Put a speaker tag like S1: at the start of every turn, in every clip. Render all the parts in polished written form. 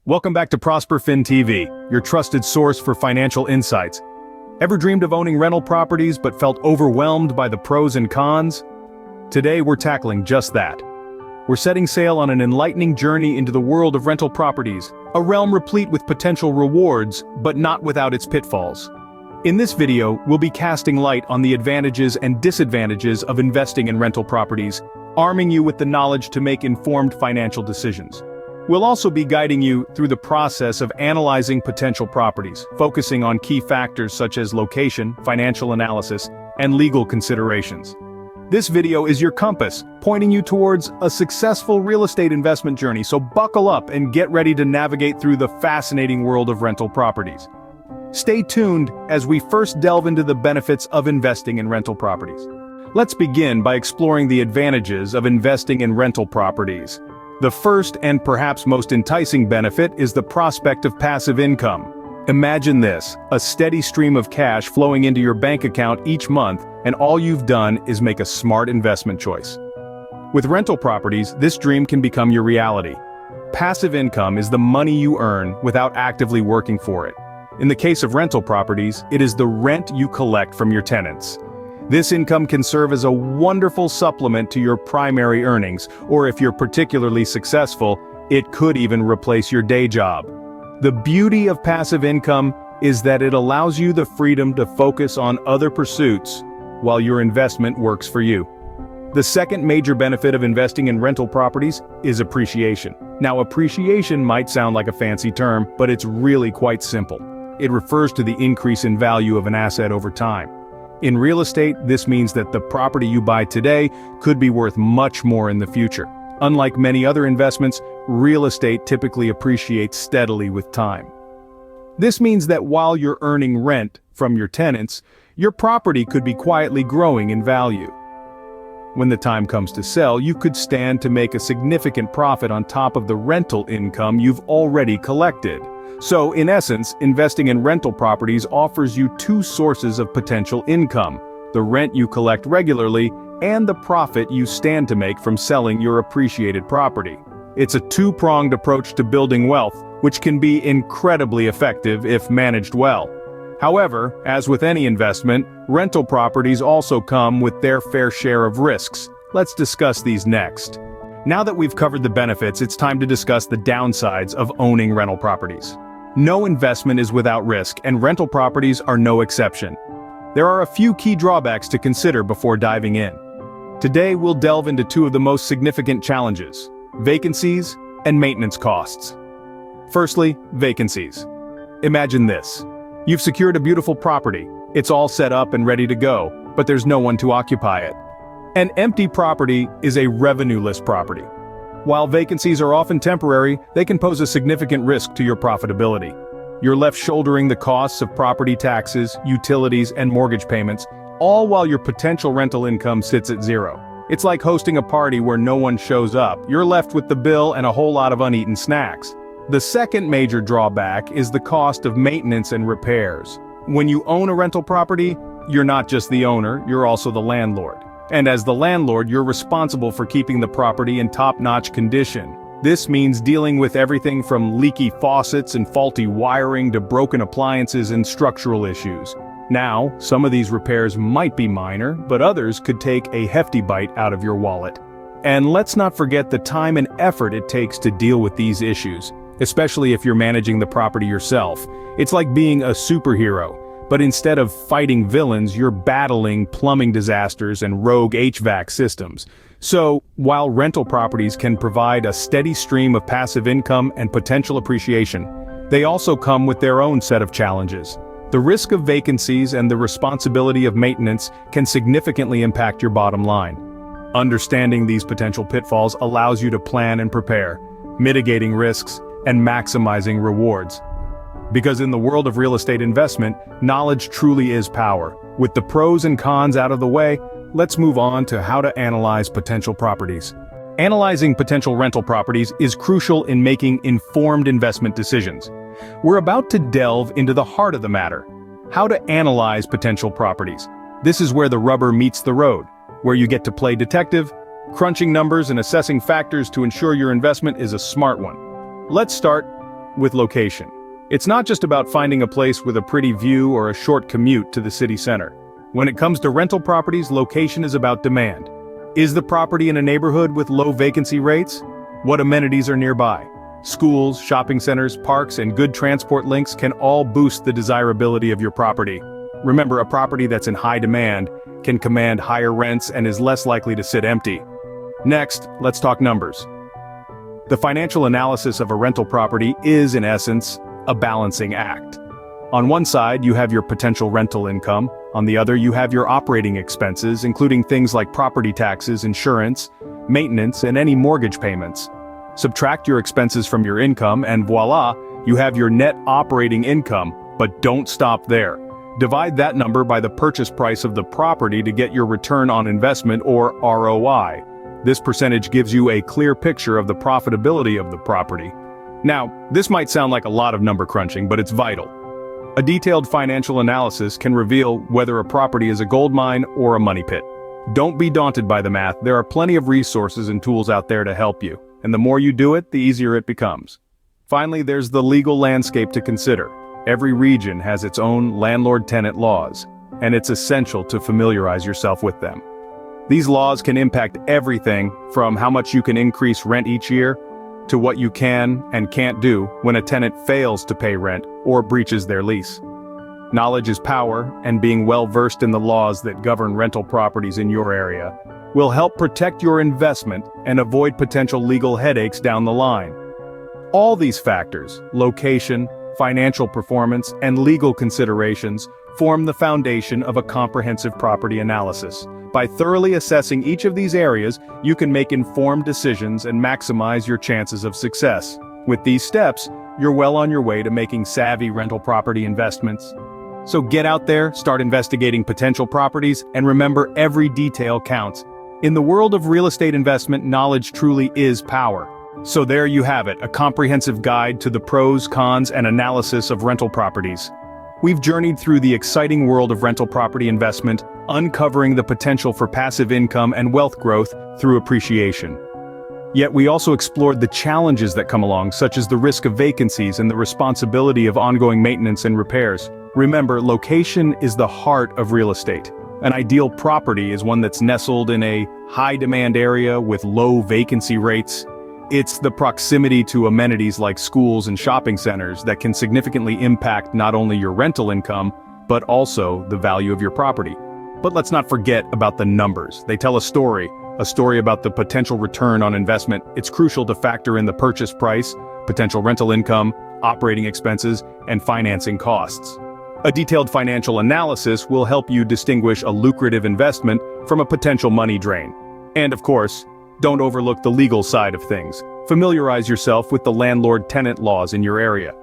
S1: Welcome back to ProsperFin TV, your trusted source for financial insights. Ever dreamed of owning rental properties but felt overwhelmed by the pros and cons? Today we're tackling just that. We're setting sail on an enlightening journey into the world of rental properties, a realm replete with potential rewards, but not without its pitfalls. In this video, we'll be casting light on the advantages and disadvantages of investing in rental properties, arming you with the knowledge to make informed financial decisions. We'll also be guiding you through the process of analyzing potential properties, focusing on key factors such as location, financial analysis, and legal considerations. This video is your compass, pointing you towards a successful real estate investment journey, so buckle up and get ready to navigate through the fascinating world of rental properties. Stay tuned as we first delve into the benefits of investing in rental properties. Let's begin by exploring the advantages of investing in rental properties. The first and perhaps most enticing benefit is the prospect of passive income. Imagine this, a steady stream of cash flowing into your bank account each month, and all you've done is make a smart investment choice. With rental properties, this dream can become your reality. Passive income is the money you earn without actively working for it. In the case of rental properties, it is the rent you collect from your tenants. This income can serve as a wonderful supplement to your primary earnings, or if you're particularly successful, it could even replace your day job. The beauty of passive income is that it allows you the freedom to focus on other pursuits while your investment works for you. The second major benefit of investing in rental properties is appreciation. Now, appreciation might sound like a fancy term, but it's really quite simple. It refers to the increase in value of an asset over time. In real estate, this means that the property you buy today could be worth much more in the future. Unlike many other investments, real estate typically appreciates steadily with time. This means that while you're earning rent from your tenants, your property could be quietly growing in value. When the time comes to sell, you could stand to make a significant profit on top of the rental income you've already collected. So, in essence, investing in rental properties offers you two sources of potential income: the rent you collect regularly and the profit you stand to make from selling your appreciated property. It's a two-pronged approach to building wealth, which can be incredibly effective if managed well. However, as with any investment, rental properties also come with their fair share of risks. Let's discuss these next. Now that we've covered the benefits, it's time to discuss the downsides of owning rental properties. No investment is without risk, and rental properties are no exception. There are a few key drawbacks to consider before diving in. Today, we'll delve into two of the most significant challenges: vacancies and maintenance costs. Firstly, vacancies. Imagine this. You've secured a beautiful property. It's all set up and ready to go, but there's no one to occupy it. An empty property is a revenue-less property. While vacancies are often temporary, they can pose a significant risk to your profitability. You're left shouldering the costs of property taxes, utilities, and mortgage payments, all while your potential rental income sits at zero. It's like hosting a party where no one shows up. You're left with the bill and a whole lot of uneaten snacks. The second major drawback is the cost of maintenance and repairs. When you own a rental property, you're not just the owner, you're also the landlord. And as the landlord, you're responsible for keeping the property in top-notch condition. This means dealing with everything from leaky faucets and faulty wiring to broken appliances and structural issues. Now, some of these repairs might be minor, but others could take a hefty bite out of your wallet. And let's not forget the time and effort it takes to deal with these issues, especially if you're managing the property yourself. It's like being a superhero. But instead of fighting villains, you're battling plumbing disasters and rogue HVAC systems. So, while rental properties can provide a steady stream of passive income and potential appreciation, they also come with their own set of challenges. The risk of vacancies and the responsibility of maintenance can significantly impact your bottom line. Understanding these potential pitfalls allows you to plan and prepare, mitigating risks and maximizing rewards. Because in the world of real estate investment, knowledge truly is power. With the pros and cons out of the way, let's move on to how to analyze potential properties. Analyzing potential rental properties is crucial in making informed investment decisions. We're about to delve into the heart of the matter: how to analyze potential properties. This is where the rubber meets the road, where you get to play detective, crunching numbers and assessing factors to ensure your investment is a smart one. Let's start with location. It's not just about finding a place with a pretty view or a short commute to the city center. When it comes to rental properties, location is about demand. Is the property in a neighborhood with low vacancy rates? What amenities are nearby? Schools, shopping centers, parks, and good transport links can all boost the desirability of your property. Remember, a property that's in high demand can command higher rents and is less likely to sit empty. Next, let's talk numbers. The financial analysis of a rental property is, in essence, a balancing act. On one side, you have your potential rental income. On the other, you have your operating expenses, including things like property taxes, insurance, maintenance, and any mortgage payments. Subtract your expenses from your income, and voila, you have your net operating income. But don't stop there. Divide that number by the purchase price of the property to get your return on investment, or ROI. This percentage gives you a clear picture of the profitability of the property. Now, this might sound like a lot of number crunching, but it's vital. A detailed financial analysis can reveal whether a property is a goldmine or a money pit. Don't be daunted by the math. There are plenty of resources and tools out there to help you, and the more you do it, the easier it becomes. Finally, there's the legal landscape to consider. Every region has its own landlord-tenant laws, and it's essential to familiarize yourself with them. These laws can impact everything from how much you can increase rent each year to what you can and can't do when a tenant fails to pay rent or breaches their lease. Knowledge is power, and being well-versed in the laws that govern rental properties in your area will help protect your investment and avoid potential legal headaches down the line. All these factors, location, financial performance, and legal considerations, form the foundation of a comprehensive property analysis. By thoroughly assessing each of these areas, you can make informed decisions and maximize your chances of success. With these steps, you're well on your way to making savvy rental property investments. So get out there, start investigating potential properties, and remember, every detail counts. In the world of real estate investment, knowledge truly is power. So there you have it, a comprehensive guide to the pros, cons, and analysis of rental properties. We've journeyed through the exciting world of rental property investment, uncovering the potential for passive income and wealth growth through appreciation. Yet we also explored the challenges that come along, such as the risk of vacancies and the responsibility of ongoing maintenance and repairs. Remember, location is the heart of real estate. An ideal property is one that's nestled in a high-demand area with low vacancy rates. It's the proximity to amenities like schools and shopping centers that can significantly impact not only your rental income, but also the value of your property. But let's not forget about the numbers. They tell a story about the potential return on investment. It's crucial to factor in the purchase price, potential rental income, operating expenses, and financing costs. A detailed financial analysis will help you distinguish a lucrative investment from a potential money drain. And of course, don't overlook the legal side of things. Familiarize yourself with the landlord-tenant laws in your area.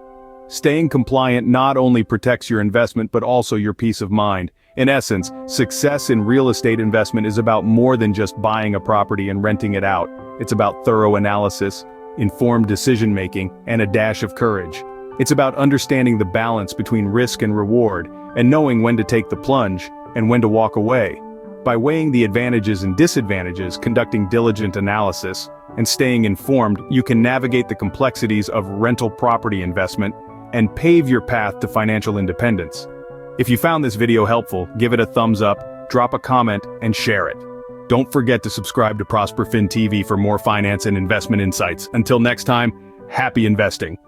S1: Staying compliant not only protects your investment but also your peace of mind. In essence, success in real estate investment is about more than just buying a property and renting it out. It's about thorough analysis, informed decision-making, and a dash of courage. It's about understanding the balance between risk and reward, and knowing when to take the plunge and when to walk away. By weighing the advantages and disadvantages, conducting diligent analysis, and staying informed, you can navigate the complexities of rental property investment and pave your path to financial independence. If you found this video helpful, give it a thumbs up, drop a comment, and share it. Don't forget to subscribe to ProsperFin TV for more finance and investment insights. Until next time, happy investing.